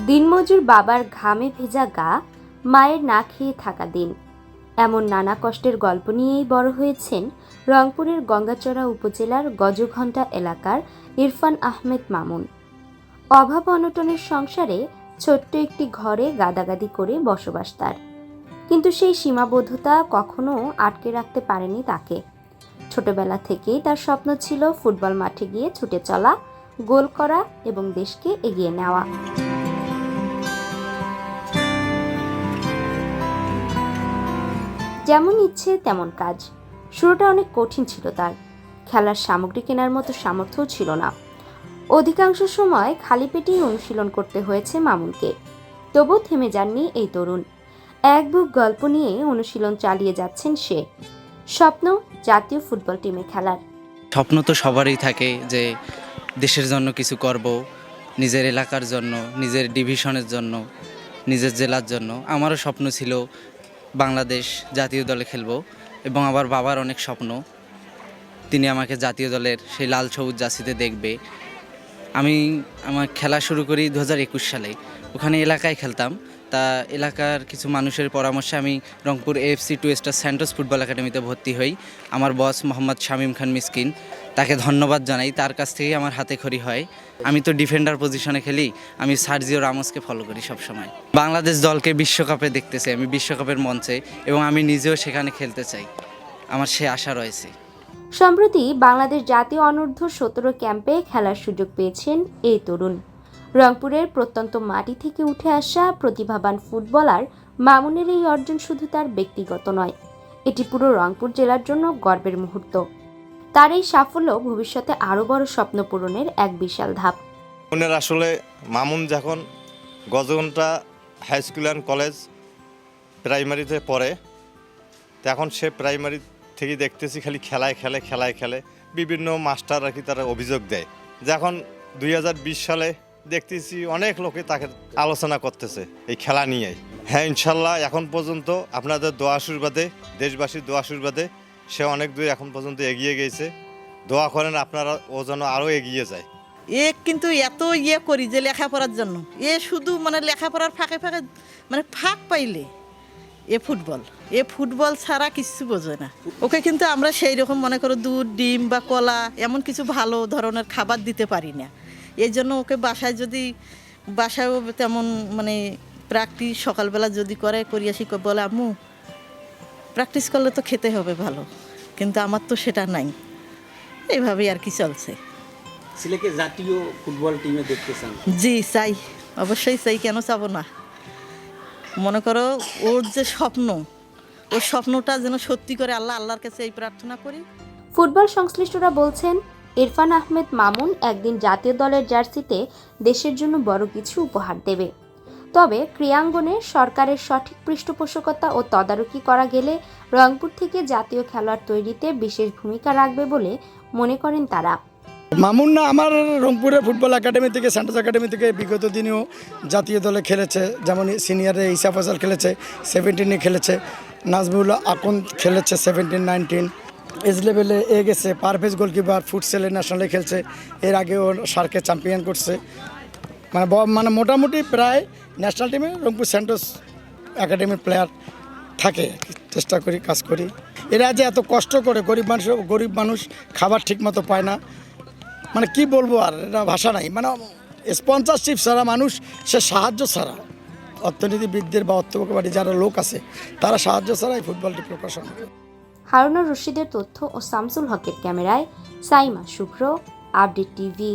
দিনমজুর বাবার ঘামে ভেজা গা, মায়ের না খেয়ে থাকা দিন, এমন নানা কষ্টের গল্প নিয়েই বড় হয়েছেন রংপুরের গঙ্গাচড়া উপজেলার গজঘণ্টা এলাকার ইরফান আহমেদ মামুন। অভাব অনটনের সংসারে ছোট্ট একটি ঘরে গাদাগাদি করে বসবাস তার, কিন্তু সেই সীমাবদ্ধতা কখনো আটকে রাখতে পারেনি তাকে। ছোটবেলা থেকেই তার স্বপ্ন ছিল ফুটবল মাঠে গিয়ে ছুটে চলা, গোল করা এবং দেশকে এগিয়ে নেওয়া। যেমন ইচ্ছে তেমন কাজ। শুরুটা অনেক কঠিন ছিল তার। খেলার সামগ্রী কেনার মতো সামর্থ্যও ছিল না। অধিকাংশ সময় খালি পেটেই অনুশীলন করতে হয়েছে মামুনকে। তবু থেমে যাননি এই তরুণ। এক বুক গল্প নিয়ে অনুশীলন চালিয়ে যাচ্ছেন সে। স্বপ্ন জাতীয় ফুটবল টিমে খেলার। স্বপ্ন তো সবারই থাকে যে দেশের জন্য কিছু করব, নিজের এলাকার জন্য, নিজের ডিভিশনের জন্য, নিজের জেলার জন্য। আমারও স্বপ্ন ছিল বাংলাদেশ জাতীয় দলে খেলব এবং আমার বাবার অনেক স্বপ্ন তিনি আমাকে জাতীয় দলের সেই লাল সবুজ জার্সিতে দেখবে। আমি আমার খেলা শুরু করি 2021 সালে। ওখানে এলাকায় খেলতাম। তা এলাকার কিছু মানুষের পরামর্শে আমি Rangpur AFC 2 star Santos football একাডেমিতে ভর্তি হই। আমার বস মোহাম্মদ শামীম খান মিসকিন, তাকে ধন্যবাদ জানাই। তার কাছ থেকেই আমার হাতে খড়ি হয়। আমি তো ডিফেন্ডার পজিশনে খেলি। আমি সার্জিও রামোসকে ফলো করি সবসময়। বাংলাদেশ দলকে বিশ্বকাপে দেখতে চাই, আমি বিশ্বকাপের মঞ্চে, এবং আমি নিজেও সেখানে খেলতে চাই। আমার সে আশা রয়েছে। সম্প্রতি বাংলাদেশ জাতীয় অনূর্ধ্ব-17 ক্যাম্পে খেলার সুযোগ পেয়েছেন এই তরুণ। রংপুরের প্রত্যন্ত মাটি থেকে উঠে আসা প্রতিভাবান ফুটবলার মামুনের এই অর্জন শুধু তার ব্যক্তিগত নয়, এটি পুরো রংপুর জেলার জন্য গর্বের মুহূর্ত। তার এই সাফল্য ভবিষ্যতে আরও বড় স্বপ্ন পূরণের এক বিশাল ধাপ। আসলে মামুন যখন Gajghanta high school and college প্রাইমারিতে পড়ে, তখন সে প্রাইমারি থেকে দেখতেছি খালি খেলায় খেলে। বিভিন্ন মাস্টার আর কি তারা অভিযোগ দেয়। যখন 2020 সালে দেখতেছি অনেক লোকে তাকে আলোচনা করতেছে এই খেলা নিয়েই। হ্যাঁ, ইনশাল্লাহ এখন পর্যন্ত আপনাদের দোয়া আশীর্বাদে, দেশবাসীর দোয়া আশীর্বাদে সে অনেক দূর এখন পর্যন্ত এগিয়ে গেছে। দোয়া করেন আপনারা ও যেন আরও এগিয়ে যায়। কিন্তু এত করি যে লেখাপড়ার জন্য, শুধু লেখাপড়ার ফাঁকে ফাঁক পাইলে ফুটবল ছাড়া কিছু বোঝে না। ওকে কিন্তু আমরা সেই রকম মনে করো দুধ, ডিম বা কলা এমন কিছু ভালো ধরনের খাবার দিতে পারি না। এই জন্য ওকে বাসায়ও তেমন প্র্যাকটিস সকালবেলা যদি করিয়াছি বলে আম্মু প্র্যাকটিস করলে তো খেতে হবে ভালো, কিন্তু আমার তো সেটা নাই। এইভাবেই আর কি চলছে। ছেলেকে জাতীয় ফুটবল টিমে দেখতে চান? জি চাই, অবশ্যই চাই, কেন চাবো না। মনে করো ওর যে স্বপ্ন, ওর স্বপ্নটা যেন সত্যি করে আল্লাহর কাছে এই প্রার্থনা করি। ফুটবল সংশ্লিষ্টরা বলছেন ইরফান আহমেদ মামুন একদিন জাতীয় দলের জার্সিতে দেশের জন্য বড় কিছু উপহার দেবে। তবে ক্রীড়াঙ্গনে সরকারের সঠিক পৃষ্ঠপোষকতা ও তদারকি করা গেলে রংপুর থেকে জাতীয় খেলোয়াড় তৈরিতে বিশেষ ভূমিকা রাখবে বলে মনে করেন তারা। মামুন না আমার রংপুরের ফুটবল একাডেমি থেকে, স্যান্টোস একাডেমি থেকে বিগত দিনেও জাতীয় দলে খেলেছে। যেমন সিনিয়রে ইসা ফজল খেলেছে, 17-এ খেলেছে, নাজমুল্লাহ আকন খেলেছে 17-19, এজ লেভেলে গেছে। পারভেজ গোলকিপার ফুটসেলে ন্যাশনালে খেলছে। এর আগেও সার্কে চ্যাম্পিয়ন করছে। মানে মোটামুটি প্রায় ন্যাশনাল টিমে রংপুর স্যান্টোস একাডেমির প্লেয়ার থাকে। চেষ্টা করি, কাজ করি। এরা যে এত কষ্ট করে, গরিব মানুষ খাবার ঠিক মতো পায় না, কি বলবো আর, এটা ভাষা নাই। স্পন্সরশিপ ছাড়া মানুষ, সে সাহায্য ছাড়া, অর্থনীতিবিদদের বা অর্থবাদী যারা লোক আছে তারা সাহায্য ছাড়া এই ফুটবলটি প্রকাশন। হারুনুর রশিদের তথ্য ও শামসুল হকের ক্যামেরায় সাইমা শুভ্র, আপডেট টিভি।